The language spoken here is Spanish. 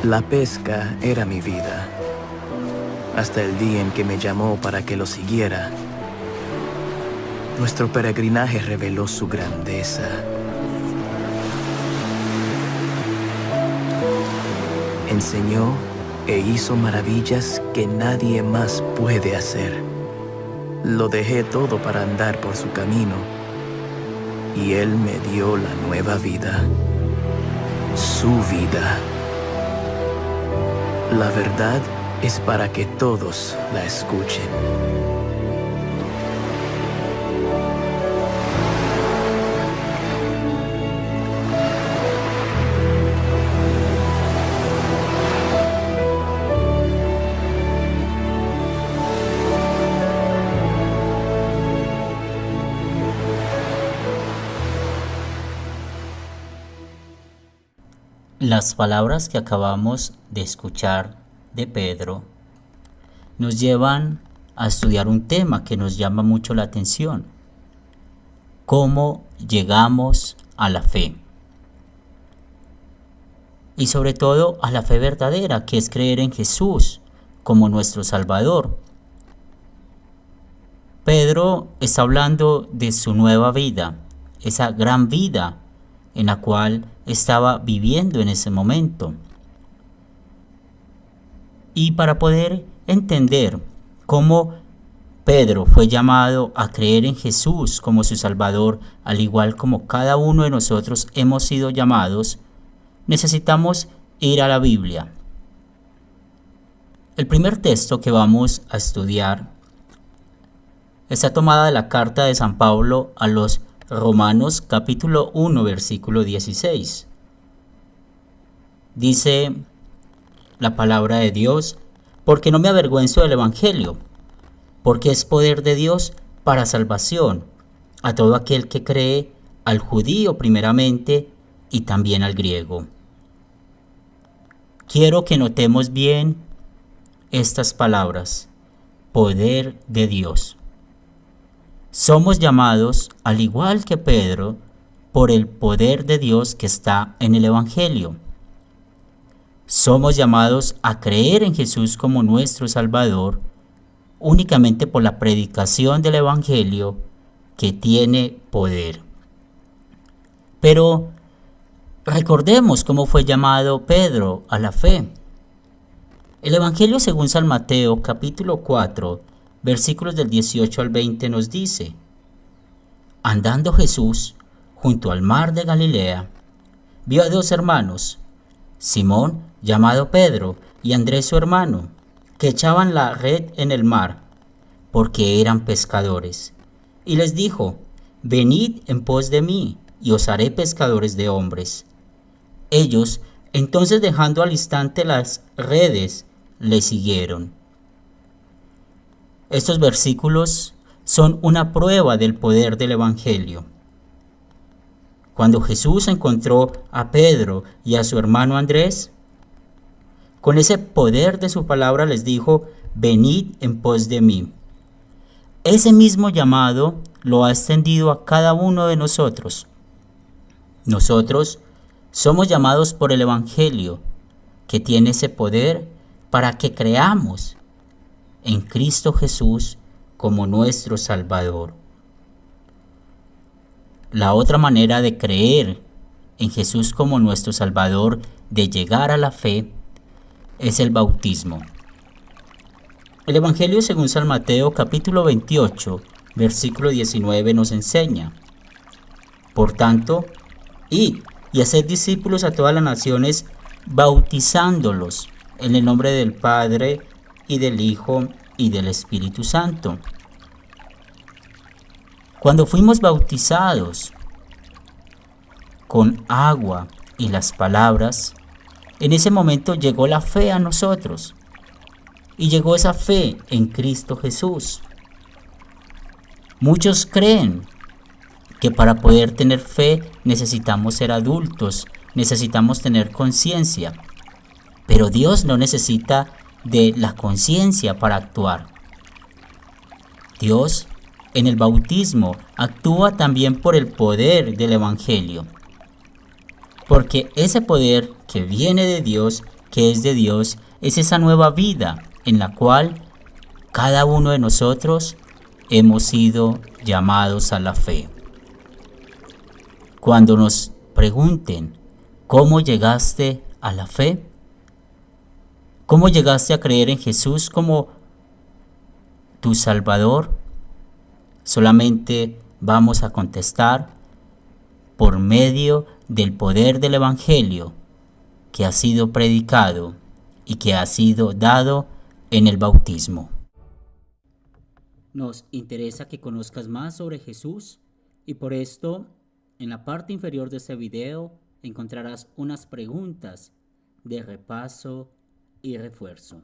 La pesca era mi vida, hasta el día en que me llamó para que lo siguiera. Nuestro peregrinaje reveló su grandeza. Enseñó e hizo maravillas que nadie más puede hacer. Lo dejé todo para andar por su camino, y Él me dio la nueva vida, su vida. La verdad es para que todos la escuchen. Las palabras que acabamos de escuchar de Pedro nos llevan a estudiar un tema que nos llama mucho la atención: cómo llegamos a la fe. Y sobre todo a la fe verdadera, que es creer en Jesús como nuestro Salvador. Pedro está hablando de su nueva vida, esa gran vida en la cual estaba viviendo en ese momento. Y para poder entender cómo Pedro fue llamado a creer en Jesús como su Salvador, al igual como cada uno de nosotros hemos sido llamados, necesitamos ir a la Biblia. El primer texto que vamos a estudiar está tomada de la carta de San Pablo a los Romanos capítulo 1 versículo 16. Dice la palabra de Dios: porque no me avergüenzo del Evangelio, porque es poder de Dios para salvación a todo aquel que cree, al judío primeramente y también al griego. Quiero que notemos bien estas palabras: poder de Dios. Somos llamados, al igual que Pedro, por el poder de Dios que está en el Evangelio. Somos llamados a creer en Jesús como nuestro Salvador únicamente por la predicación del Evangelio, que tiene poder. Pero recordemos cómo fue llamado Pedro a la fe. El Evangelio según San Mateo capítulo 4 versículos del 18 al 20 nos dice: andando Jesús junto al mar de Galilea, vio a dos hermanos, Simón, llamado Pedro, y Andrés su hermano, que echaban la red en el mar, porque eran pescadores. Y les dijo: venid en pos de mí, y os haré pescadores de hombres. Ellos, entonces, dejando al instante las redes, le siguieron. Estos versículos son una prueba del poder del Evangelio. Cuando Jesús encontró a Pedro y a su hermano Andrés, con ese poder de su palabra les dijo: venid en pos de mí. Ese mismo llamado lo ha extendido a cada uno de nosotros. Nosotros somos llamados por el Evangelio, que tiene ese poder para que creamos en Cristo Jesús como nuestro Salvador. La otra manera de creer en Jesús como nuestro Salvador, de llegar a la fe, es el bautismo. El Evangelio según San Mateo capítulo 28 versículo 19 nos enseña: por tanto, id y haced discípulos a todas las naciones, bautizándolos en el nombre del Padre y del Hijo y del Espíritu Santo, Cuando fuimos bautizados con agua y las palabras, en ese momento llegó la fe a nosotros. Y llegó esa fe en Cristo Jesús. Muchos creen que para poder tener fe necesitamos ser adultos, necesitamos tener conciencia. Pero Dios no necesita de la conciencia para actuar. Dios en el bautismo actúa también por el poder del Evangelio. Porque ese poder que viene de Dios, que es de Dios, es esa nueva vida en la cual cada uno de nosotros hemos sido llamados a la fe. Cuando nos pregunten, ¿cómo llegaste a la fe? ¿Cómo llegaste a creer en Jesús como tu Salvador? Solamente vamos a contestar por medio del poder del Evangelio que ha sido predicado y que ha sido dado en el bautismo. Nos interesa que conozcas más sobre Jesús y por esto en la parte inferior de este video encontrarás unas preguntas de repaso y refuerzo.